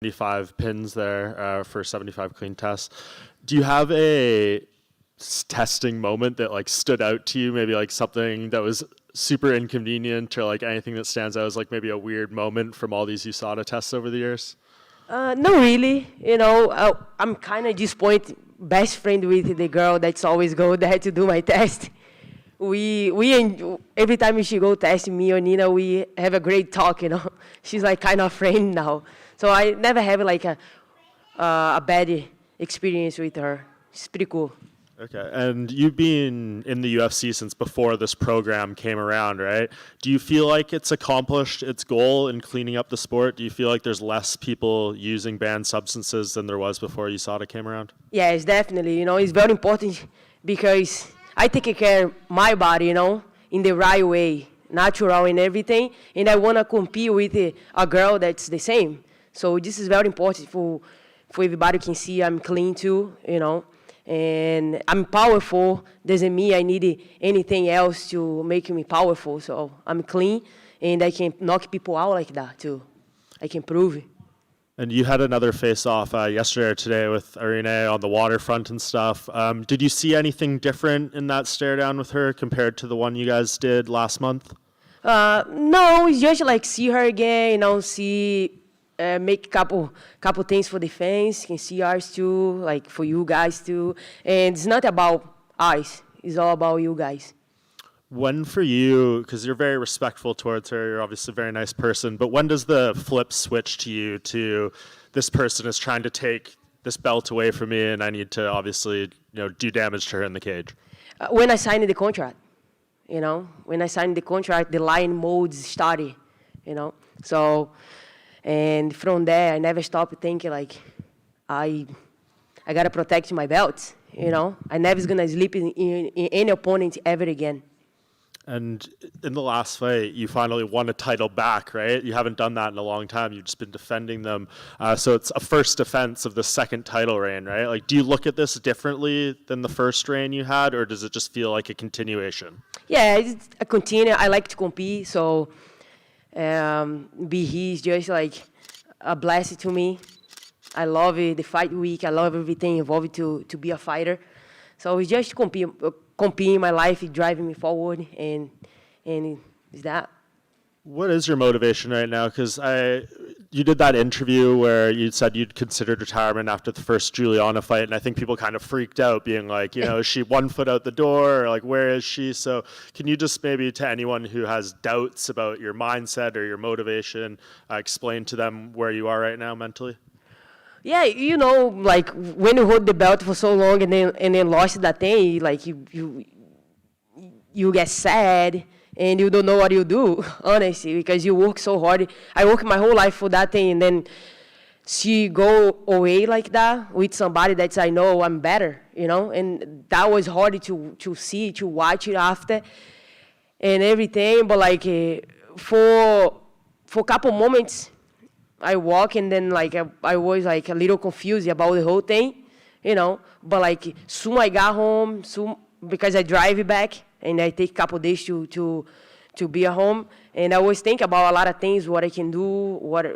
75 pins there for 75 clean tests. Do you have a testing moment that like stood out to you? Maybe like something that was super inconvenient, or like anything that stands out as like maybe a weird moment from all these USADA tests over the years? Not really. I'm kind of disappointed. Best friend with the girl that's always go there to do my test. Every time she go test me or Nina, we have a great talk. She's like kind of friend now. So I never have like a bad experience with her. It's pretty cool. Okay, and you've been in the UFC since before this program came around, right? Do you feel like it's accomplished its goal in cleaning up the sport? Do you feel like there's less people using banned substances than there was before USADA came around? Yes, definitely. It's very important because I take care of my body, in the right way, natural and everything, and I want to compete with a girl that's the same. So this is very important for everybody can see I'm clean too, and I'm powerful. Doesn't mean I need anything else to make me powerful. So I'm clean, and I can knock people out like that too. I can prove it. And you had another face-off yesterday or today with Irene on the waterfront and stuff. Did you see anything different in that stare-down with her compared to the one you guys did last month? No, it's just like see her again, make couple things for the fans, can see ours too, like for you guys too. And it's not about us, it's all about you guys. When for you, because you're very respectful towards her, you're obviously a very nice person, but when does the flip switch to you to this person is trying to take this belt away from me and I need to obviously do damage to her in the cage? When I signed the contract, when I signed the contract, the line modes started, So, and from there, I never stopped thinking like, I gotta protect my belt, I never gonna sleep in any opponent ever again. And in the last fight, you finally won a title back, right? You haven't done that in a long time. You've just been defending them. So it's a first defense of the second title reign, right? Like, do you look at this differently than the first reign you had, or does it just feel like a continuation? Yeah, it's a continue. I like to compete, so be here is just like a blessing to me. I love it, the fight week. I love everything involved to be a fighter. So it's just competing my life, is driving me forward, and it's that. What is your motivation right now? Because you did that interview where you said you'd considered retirement after the first Juliana fight, and I think people kind of freaked out, being like, is she 1 foot out the door, or like, where is she? So can you just maybe, to anyone who has doubts about your mindset or your motivation, explain to them where you are right now mentally? Yeah, like when you hold the belt for so long and then lost that thing, like you get sad and you don't know what you do, honestly, because you work so hard. I work my whole life for that thing, and then she go away like that with somebody that I know I'm better, and that was hard to see, to watch it after and everything. But like for a couple moments, I walk and then like I was like a little confused about the whole thing, But like soon I got home, because I drive back and I take a couple days to be at home, and I always think about a lot of things, what I can do, what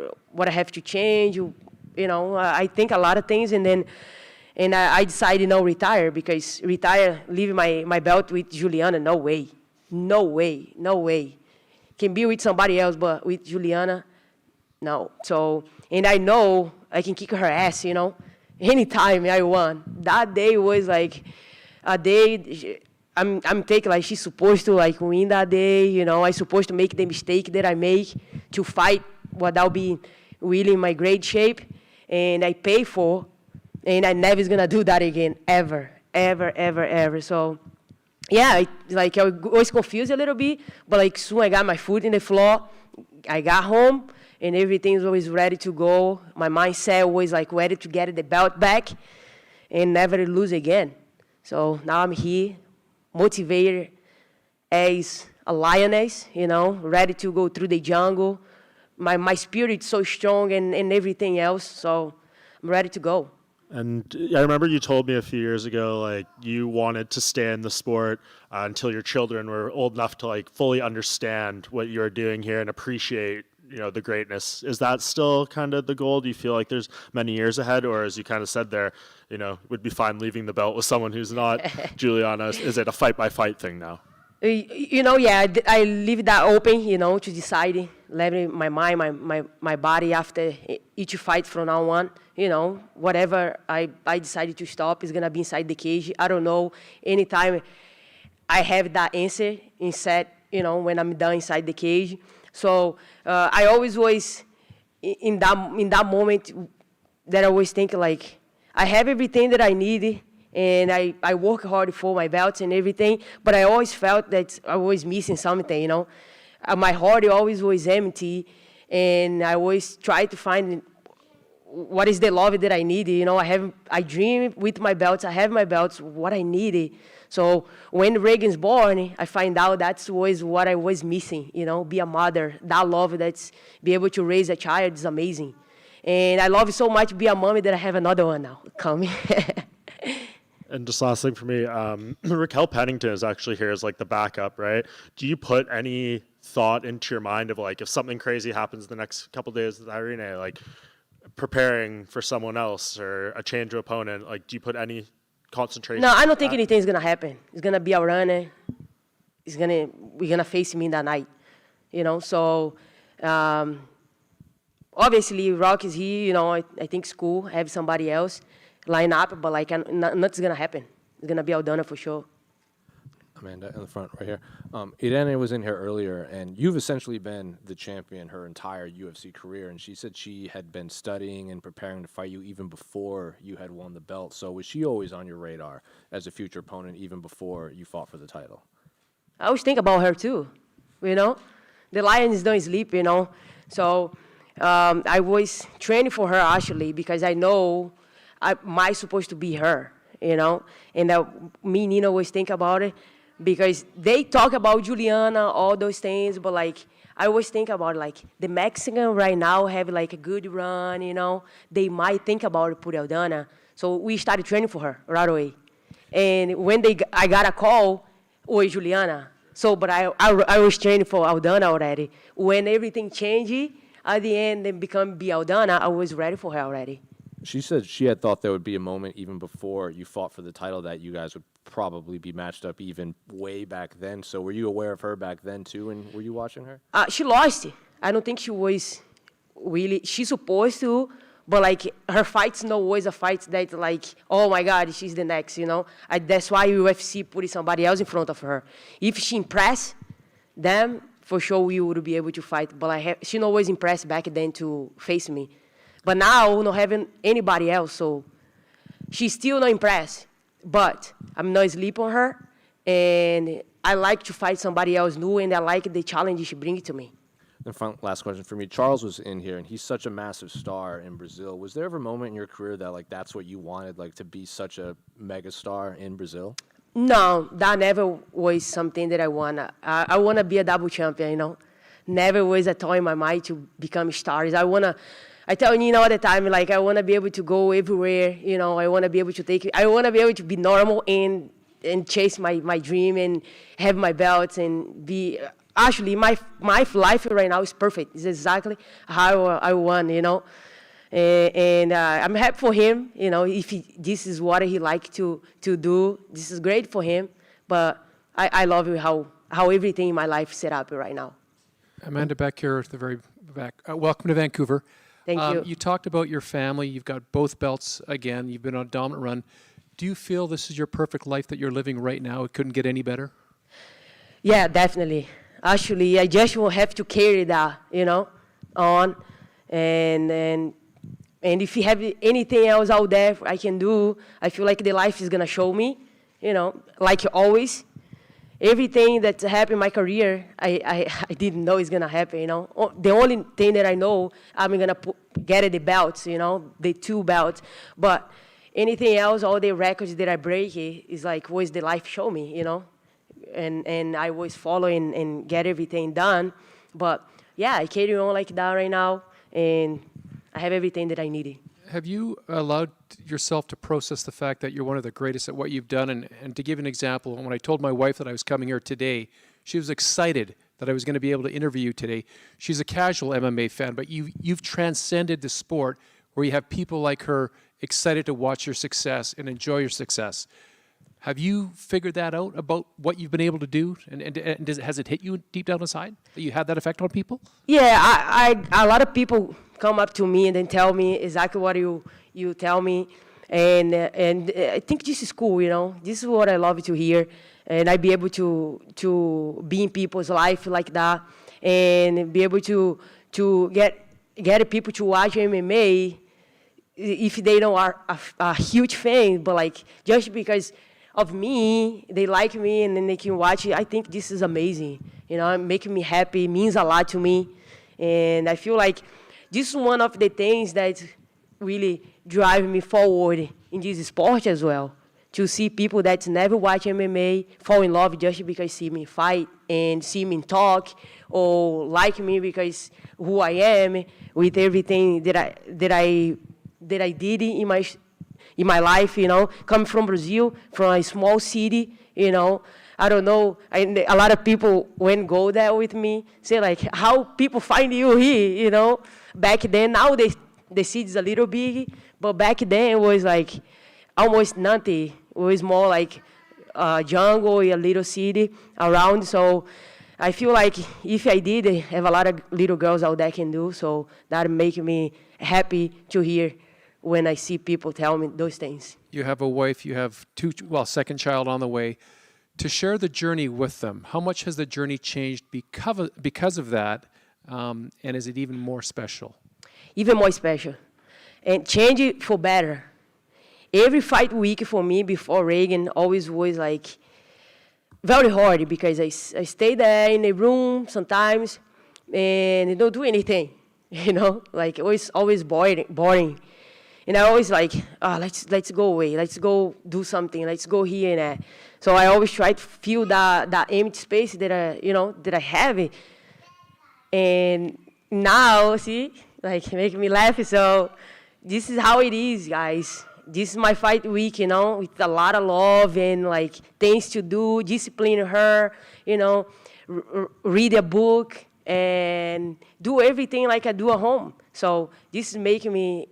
I have to change, I think a lot of things, and I decided retire, because leave my belt with Juliana, no way. Can be with somebody else, but with Juliana, no. So, and I know I can kick her ass, anytime I want. That day was like a day I'm taking, like, she's supposed to like win that day, I'm supposed to make the mistake that I make to fight without being really in my great shape, and I pay for, and I never gonna do that again, ever. So, yeah, I was confused a little bit, but like soon I got my foot in the floor, I got home, and everything was always ready to go. My mindset was like ready to get the belt back and never lose again. So now I'm here, motivated as a lioness, ready to go through the jungle. My spirit's so strong and everything else, so I'm ready to go. And I remember you told me a few years ago, like, you wanted to stay in the sport until your children were old enough to like fully understand what you're doing here and appreciate the greatness. Is that still kind of the goal? Do you feel like there's many years ahead, or as you kind of said there, would be fine leaving the belt with someone who's not Juliana? Is it a fight by fight thing now? Yeah, I leave that open, to decide, letting my mind, my body after each fight from now on, whatever I decided to stop is going to be inside the cage. I don't know, anytime I have that answer in set, when I'm done inside the cage. So I always was in that moment that I always think like, I have everything that I need, and I work hard for my belts and everything, but I always felt that I was missing something, My heart always was empty, and I always try to find what is the love that I need, I dream with my belts, I have my belts, what I needed. So when Reagan's born, I find out that was what I was missing, be a mother, that love that's be able to raise a child is amazing. And I love it so much to be a mommy that I have another one now coming. And just last thing for me, Raquel Pennington is actually here as like the backup, right? Do you put any thought into your mind of like, if something crazy happens the next couple of days with Irene, like preparing for someone else or a change of opponent, like do you put any concentration? No, I don't think anything's gonna happen. It's gonna be a runner. We're gonna face me in that night, So obviously Rock is here. I think it's cool. Have somebody else line up, but like nothing's gonna happen. It's gonna be Aldana for sure. Amanda in the front right here. Irene was in here earlier, and you've essentially been the champion her entire UFC career, and she said she had been studying and preparing to fight you even before you had won the belt. So was she always on your radar as a future opponent even before you fought for the title? I always think about her too, The Lions don't sleep, So I was training for her actually because I know I'm supposed to be her, And me and Nina always think about it. Because they talk about Juliana, all those things, but like I always think about like the Mexican right now have like a good run, They might think about put Aldana. So we started training for her right away. And when I got a call, Juliana. So, but I was training for Aldana already. When everything changed, at the end and become Aldana, I was ready for her already. She said she had thought there would be a moment even before you fought for the title that you guys would probably be matched up even way back then. So were you aware of her back then too, and were you watching her? She lost. I don't think she was really, she's supposed to, but like her fights no always a fight that like, oh my God, she's the next, that's why UFC put somebody else in front of her. If she impressed them, for sure we would be able to fight. But she not always impressed back then to face me. But now not having anybody else, so she's still not impressed. But I'm not asleep on her, and I like to fight somebody else new, and I like the challenge she brings to me. And last question for me. Charles was in here, and he's such a massive star in Brazil. Was there ever a moment in your career that like that's what you wanted, like to be such a megastar in Brazil? No, that never was something that I want. I want to be a double champion, Never was a thought in my mind to become stars. I tell Nina all the time, like, I want to be able to go everywhere, I want to be able to I want to be able to be normal and chase my dream and have my belts and be, actually, my life right now is perfect. It's exactly how I want, And I'm happy for him, if this is what he likes to do, this is great for him. But I love how everything in my life is set up right now. Amanda, back here at the very back. Welcome to Vancouver. Thank you. You talked about your family. You've got both belts again. You've been on a dominant run. Do you feel this is your perfect life that you're living right now? It couldn't get any better? Yeah, definitely. Actually, I just will have to carry that, on. And if you have anything else out there I can do, I feel like the life is going to show me, like always. Everything that's happened in my career, I didn't know is going to happen, The only thing that I know, I'm going to get the belts, the 2 belts. But anything else, all the records that I break is like, was the life show me, And I was following and get everything done. But, yeah, I carry on like that right now, and I have everything that I needed. Have you allowed yourself to process the fact that you're one of the greatest at what you've done? And to give an example, when I told my wife that I was coming here today, she was excited that I was going to be able to interview you today. She's a casual MMA fan, but you've transcended the sport where you have people like her excited to watch your success and enjoy your success. Have you figured that out about what you've been able to do? And has it hit you deep down inside that you had that effect on people? Yeah, a lot of people come up to me and then tell me exactly what you tell me. And I think this is cool, you know. This is what I love to hear. And I be able to be in people's life like that and be able to get people to watch MMA if they don't are a huge fan, but like just because of me, they like me, and then they can watch it. I think this is amazing. You know, making me happy, means a lot to me. And I feel like this is one of the things that really drive me forward in this sport as well. To see people that never watch MMA fall in love just because see me fight and see me talk, or like me because who I am with everything that I did in my life, you know, coming from Brazil, from a small city, you know. I don't know, a lot of people when go there with me, say like, how people find you here, you know. Back then, now the city is a little big, but back then it was like almost nothing. It was more like a jungle, a little city around. So I feel like if I did, I have a lot of little girls out there can do, so that make me happy to hear when I see people tell me those things. You have a wife, you have second child on the way. To share the journey with them, how much has the journey changed because of that, and is it even more special? Even more special. And change it for better. Every fight week for me before Reagan always was like very hard because I stay there in a room sometimes and don't do anything, you know, like it was always boring. And I always like, let's go away, let's go do something, let's go here and there. So I always try to fill that empty space that I have. And now, see, like make me laugh. So this is how it is, guys. This is my fight week, you know, with a lot of love and like things to do, discipline her, you know, read a book and do everything like I do at home. So this is making me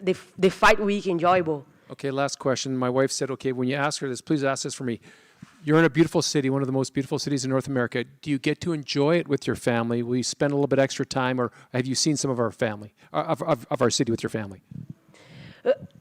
the fight week enjoyable. Okay, last question. My wife said, okay, when you ask her this, please ask this for me. You're in a beautiful city, one of the most beautiful cities in North America. Do you get to enjoy it with your family? Will you spend a little bit extra time, or have you seen some of our family, of our city with your family?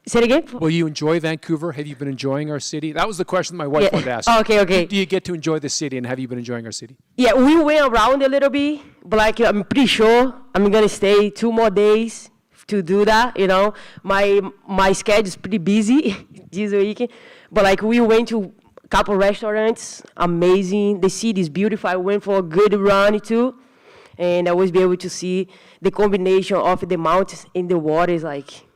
Say it again? Will you enjoy Vancouver? Have you been enjoying our city? That was the question my wife wanted to ask. Okay. Do you get to enjoy the city, and have you been enjoying our city? Yeah, we went around a little bit, but like I'm pretty sure I'm gonna stay 2 more days to do that, you know. My schedule is pretty busy this week, but like we went to a couple restaurants, amazing. The city is beautiful. I went for a good run too, and I was be able to see the combination of the mountains and the water is like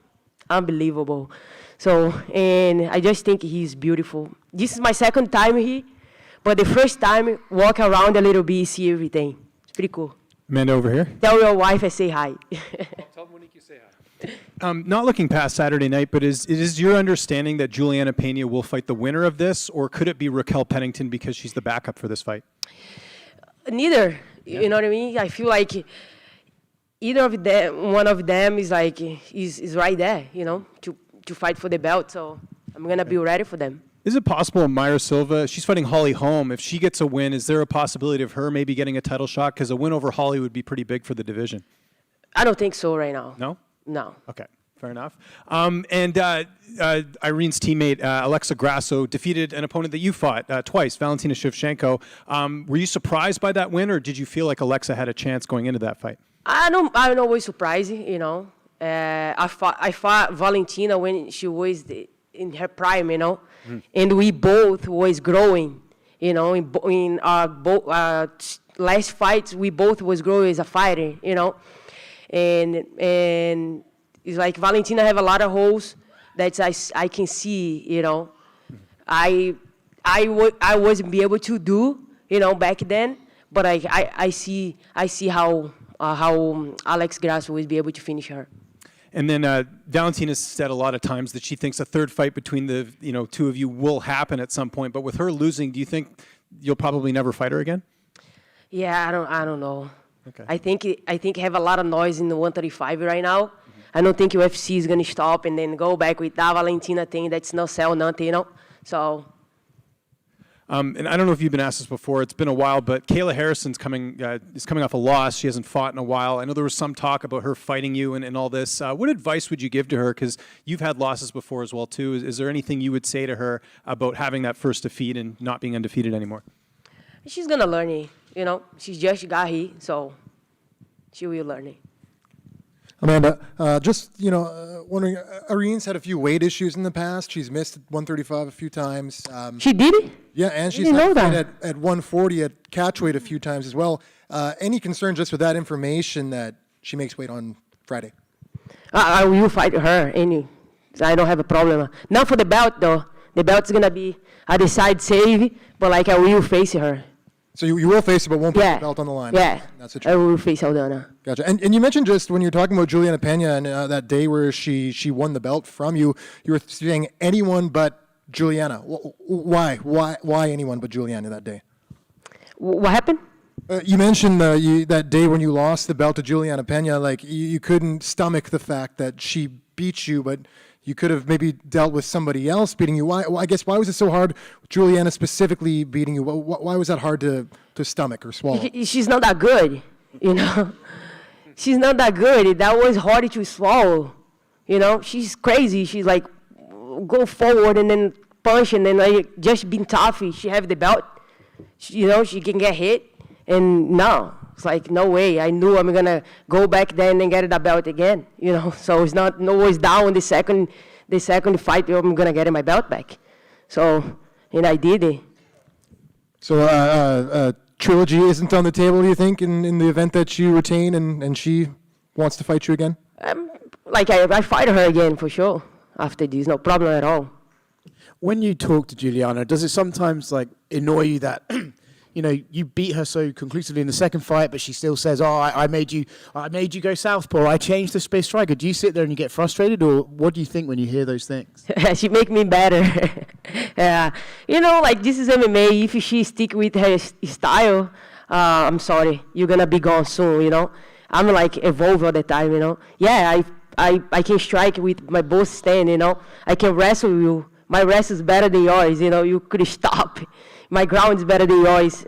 unbelievable. So, and I just think he's beautiful. This is my second time here, but the first time walk around a little bit, see everything. It's pretty cool. Amanda over here. Tell your wife I say hi. Tell Monique you say hi. Not looking past Saturday night, but is your understanding that Juliana Pena will fight the winner of this, or could it be Raquel Pennington because she's the backup for this fight? Neither. Yeah. You know what I mean? I feel like either of them, one of them is like is right there, you know, to fight for the belt. So I'm gonna be ready for them. Is it possible Mayra Silva, she's fighting Holly Holm, if she gets a win, is there a possibility of her maybe getting a title shot? Because a win over Holly would be pretty big for the division. I don't think so right now. No? No. Okay, fair enough. Irene's teammate, Alexa Grasso, defeated an opponent that you fought twice, Valentina Shevchenko. Were you surprised by that win, or did you feel like Alexa had a chance going into that fight? I'm always surprised, you know. I fought Valentina when she was in her prime, you know. And we both was growing, you know. In our last fights, we both was growing as a fighter, you know. And it's like Valentina have a lot of holes that I can see, you know. I wasn't be able to do, you know, back then, but I see how Alex Grasso will be able to finish her. And then Valentina said a lot of times that she thinks a third fight between the two of you will happen at some point. But with her losing, do you think you'll probably never fight her again? Yeah, I don't know. Okay. I think have a lot of noise in the 135 right now. I don't think UFC is gonna stop and then go back with that Valentina thing that's no sell nothing, you know. So. And I don't know if you've been asked this before. It's been a while, but Kayla Harrison's is coming off a loss. She hasn't fought in a while. I know there was some talk about her fighting you and all this. What advice would you give to her? Because you've had losses before as well too. Is there anything you would say to her about having that first defeat and not being undefeated anymore? She's gonna learn it, you know. She just got here, so she will learn it. Amanda, wondering, Irene's had a few weight issues in the past. She's missed 135 a few times. She did it? Yeah, and she's didn't know had that. at 140 at catchweight a few times as well. Any concern just with that information that she makes weight on Friday? I will fight her. I don't have a problem. Not for the belt though. The belt's gonna be a decide save, but like I will face her. So you will face her, but won't put the belt on the line. Yeah, That's the I truth. will face Aldana. Gotcha. And you mentioned just when you were talking about Juliana Pena and that day where she won the belt from you, you were saying anyone but Juliana. Why? Why anyone but Juliana that day? What happened? You mentioned that day when you lost the belt to Juliana Pena, like you couldn't stomach the fact that she beat you, but you could have maybe dealt with somebody else beating you. Why? I guess why was it so hard, Juliana specifically beating you? Why was that hard to stomach or swallow? She's not that good, you know. She's not that good. That was hard to swallow, you know. She's crazy. She's like, go forward and then punch and then like just being tough. She have the belt, she can get hit. And no, it's like, no way. I knew I'm going to go back there and then get the belt again, you know. So it's not always down the second fight, I'm going to get my belt back. So, and I did it. So trilogy isn't on the table, do you think, in the event that you retain and she wants to fight you again? I fight her again for sure after this, no problem at all. When you talk to Juliana, does it sometimes like annoy you that you beat her so conclusively in the second fight, but she still says, "Oh, I made you go southpaw. I changed the space striker." Do you sit there and you get frustrated, or what do you think when you hear those things? She make me better. This is MMA. If she stick with her style, I'm sorry, you're gonna be gone soon. You know, I'm like evolve all the time. You know, yeah, I can strike with my both stand. You know, I can wrestle you. My wrestle is better than yours. You know, you could stop. My ground is better than yours.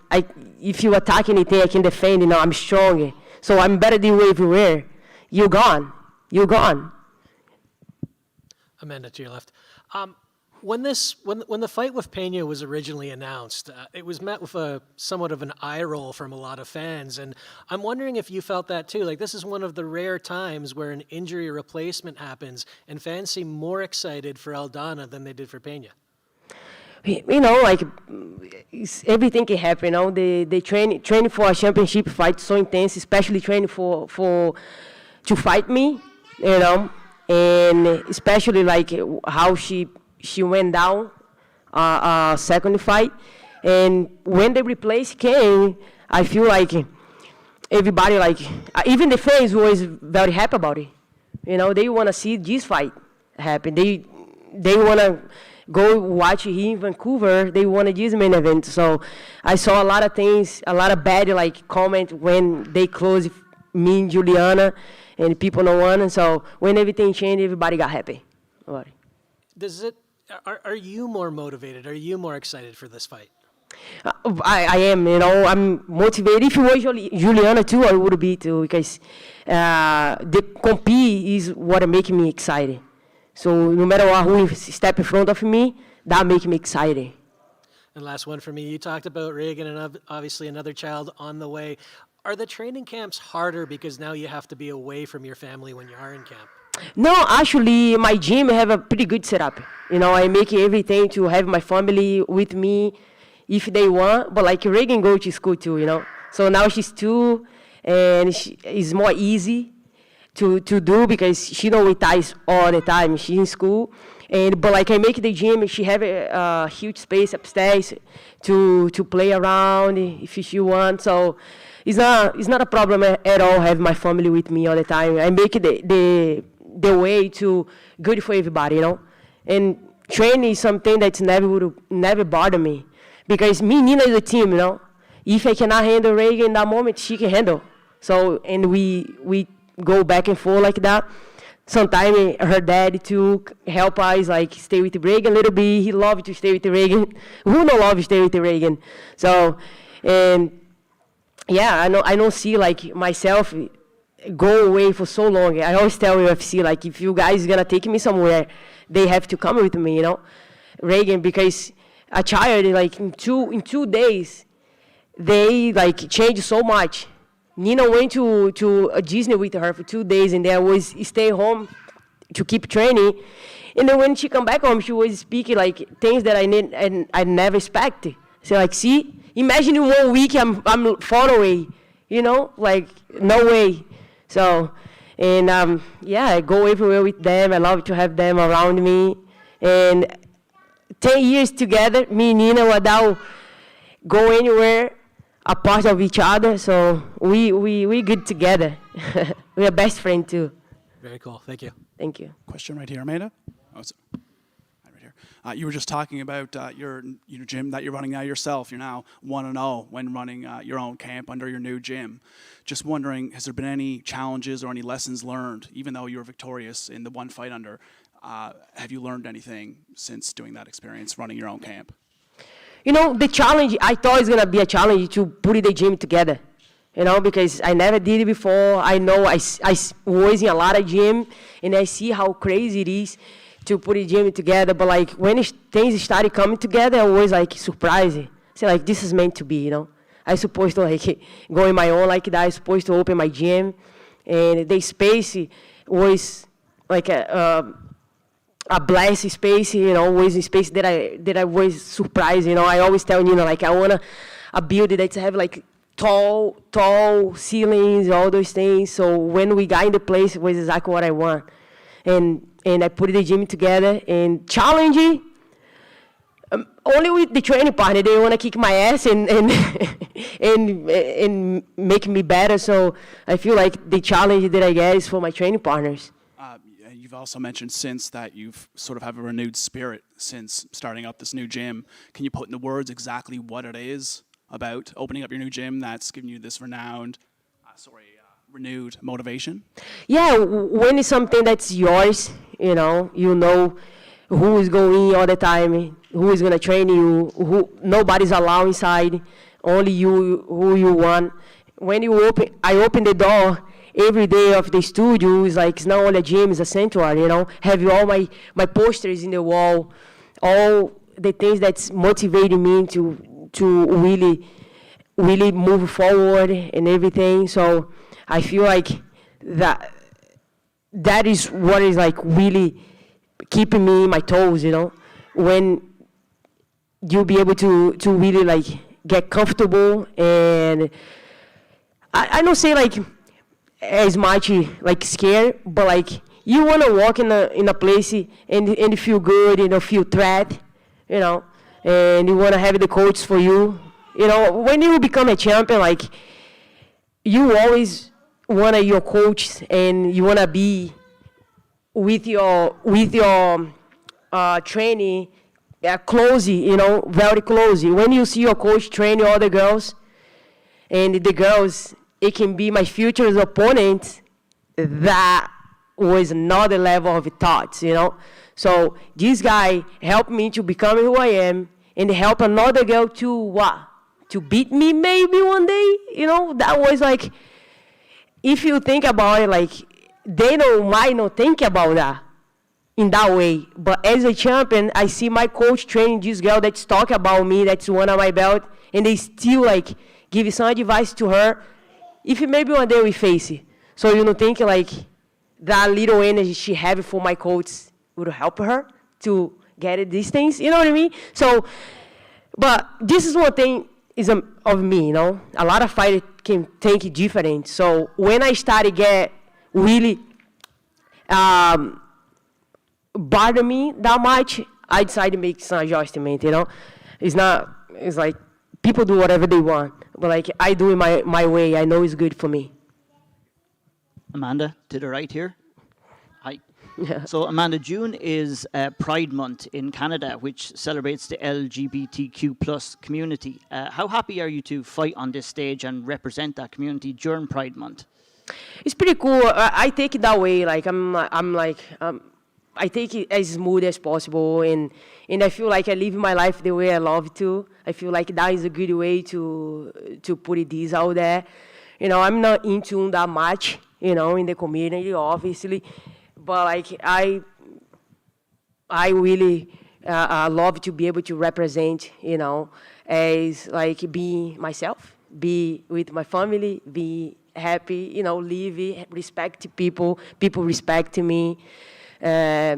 If you attack anything, I can defend. You know, I'm strong. So I'm better than you everywhere. You're gone. You're gone. Amanda, to your left. When the fight with Pena was originally announced, it was met with somewhat of an eye roll from a lot of fans, and I'm wondering if you felt that too. Like, this is one of the rare times where an injury replacement happens, and fans seem more excited for Aldana than they did for Pena. Everything can happen. They train for a championship fight so intense, especially training to fight me. And especially like how she went down second fight, and when the replace came, I feel like everybody, even the fans, was very happy about it. They want to see this fight happen. They want to go watch here in Vancouver. They wanted this main event. So I saw a lot of things, a lot of bad comment when they closed me and Juliana, and people no one. And so when everything changed, everybody got happy about it. Are you more motivated? Are you more excited for this fight? I am, I'm motivated. If it was Juliana too, I would be too, because the compete is what makes me excited. So no matter who step in front of me, that makes me excited. And last one for me, you talked about Reagan and obviously another child on the way. Are the training camps harder because now you have to be away from your family when you are in camp? No, actually, my gym have a pretty good setup. I make everything to have my family with me if they want. But Reagan go to school too, So now she's 2, and it's more easy to do because she don't with ties all the time. She's in school, but I make the gym. She have a huge space upstairs to play around if she wants. So it's not a problem at all. Have my family with me all the time. I make the way to good for everybody, And training is something that's never bother me, because me and Nina is a team, if I cannot handle Reagan in that moment, she can handle. So, and we go back and forth like that. Sometimes her dad too help us, like stay with Reagan a little bit. He loved to stay with Reagan. Who don't love to stay with Reagan? So, and yeah, I don't see like myself go away for so long. I always tell UFC, like, if you guys gonna take me somewhere, they have to come with me, Reagan, because a child, like in two days, they like changed so much. Nina went to Disney with her for 2 days, and then I was stay home to keep training. And then when she come back home, she was speaking like things that I never expected. So like, see, imagine in 1 week I'm far away, like no way. So, and yeah, I go everywhere with them. I love to have them around me. And 10 years together, me and Nina, without go anywhere, a part of each other, so we good together. We are best friends too. Very cool. Thank you. Thank you. Question right here, Amanda. Oh, it's right here. You were just talking about your gym that you're running now yourself. You're now 1-0 when running your own camp under your new gym. Just wondering, has there been any challenges or any lessons learned, even though you were victorious in the one fight under? Have you learned anything since doing that experience, running your own camp? The challenge, I thought it was going to be a challenge to put the gym together, because I never did it before. I know I was in a lot of gym, and I see how crazy it is to put the gym together. But, like, when things started coming together, I was, like, surprised. So, like, this is meant to be, I supposed to, like, go in my own like that. I supposed to open my gym. And the space was, like, a blessed space, was a space that I was surprised, I always tell Nina, like, I want a building that have like tall ceilings, all those things. So when we got in the place, it was exactly what I want. And I put the gym together and challenging, only with the training partner. They want to kick my ass and make me better. So I feel like the challenge that I get is for my training partners. You've also mentioned since that you've sort of have a renewed spirit since starting up this new gym. Can you put into words exactly what it is about opening up your new gym that's giving you this renewed motivation? Yeah, when it's something that's yours, you know who is going all the time, who is going to train you, who nobody's allowed inside, only you, who you want. When I open the door every day of the studio, is like, it's not only a gym, it's a sanctuary, Have all my posters in the wall, all the things that's motivating me to really, really move forward and everything. So I feel like that is what is like really keeping me in my toes, when you'll be able to really like get comfortable. And I don't say like as much like scared, but like you want to walk in a place and feel good, feel threat, and you want to have the coach for you. When you become a champion, like you always want your coach and you want to be with your training closely, very closely. When you see your coach train all the girls, and the girls, it can be my future opponent, that was another level of thoughts, So this guy helped me to become who I am and help another girl to beat me maybe one day, That was like, if you think about it, like, they might not think about that in that way. But as a champion, I see my coach training this girl that's talking about me, that's one of my belt, and they still like give some advice to her. If maybe one day we face it. So you don't think like that little energy she have for my coach would help her to get these things, you know what I mean? So, but this is one thing is of me, A lot of fighters can think different. So when I started get really bother me that much, I decided to make some adjustment, It's like people do whatever they want, but like I do it my way. I know it's good for me. Amanda, to the right here. Hi. So, Amanda, June is Pride Month in Canada, which celebrates the LGBTQ plus community. How happy are you to fight on this stage and represent that community during Pride Month? It's pretty cool. I take it that way. Like I take it as smooth as possible, and I feel like I live my life the way I love to. I feel like that is a good way to put this out there. You know, I'm not in tune that much, you know, in the community, obviously, but like I really love to be able to represent, you know, as like being myself, be with my family, be happy, you know, live, respect people respect me. A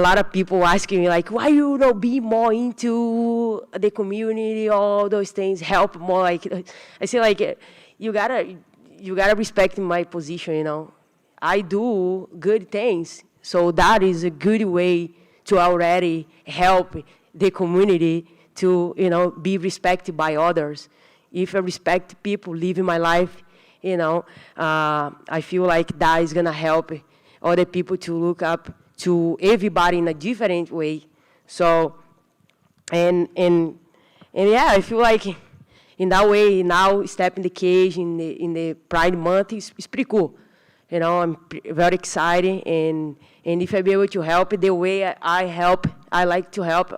lot of people asking me like, why you don't be more into the community, all those things, help more. Like I say, like you gotta respect my position. You know, I do good things, so that is a good way to already help the community to, you know, be respected by others. If I respect people living my life, you know, I feel like that is gonna help other people to look up to everybody in a different way. So, and yeah, I feel like in that way now, step in the cage in the Pride Month is pretty cool. You know, I'm very excited, and if I be able to help the way I help, I like to help.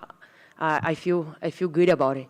I feel good about it.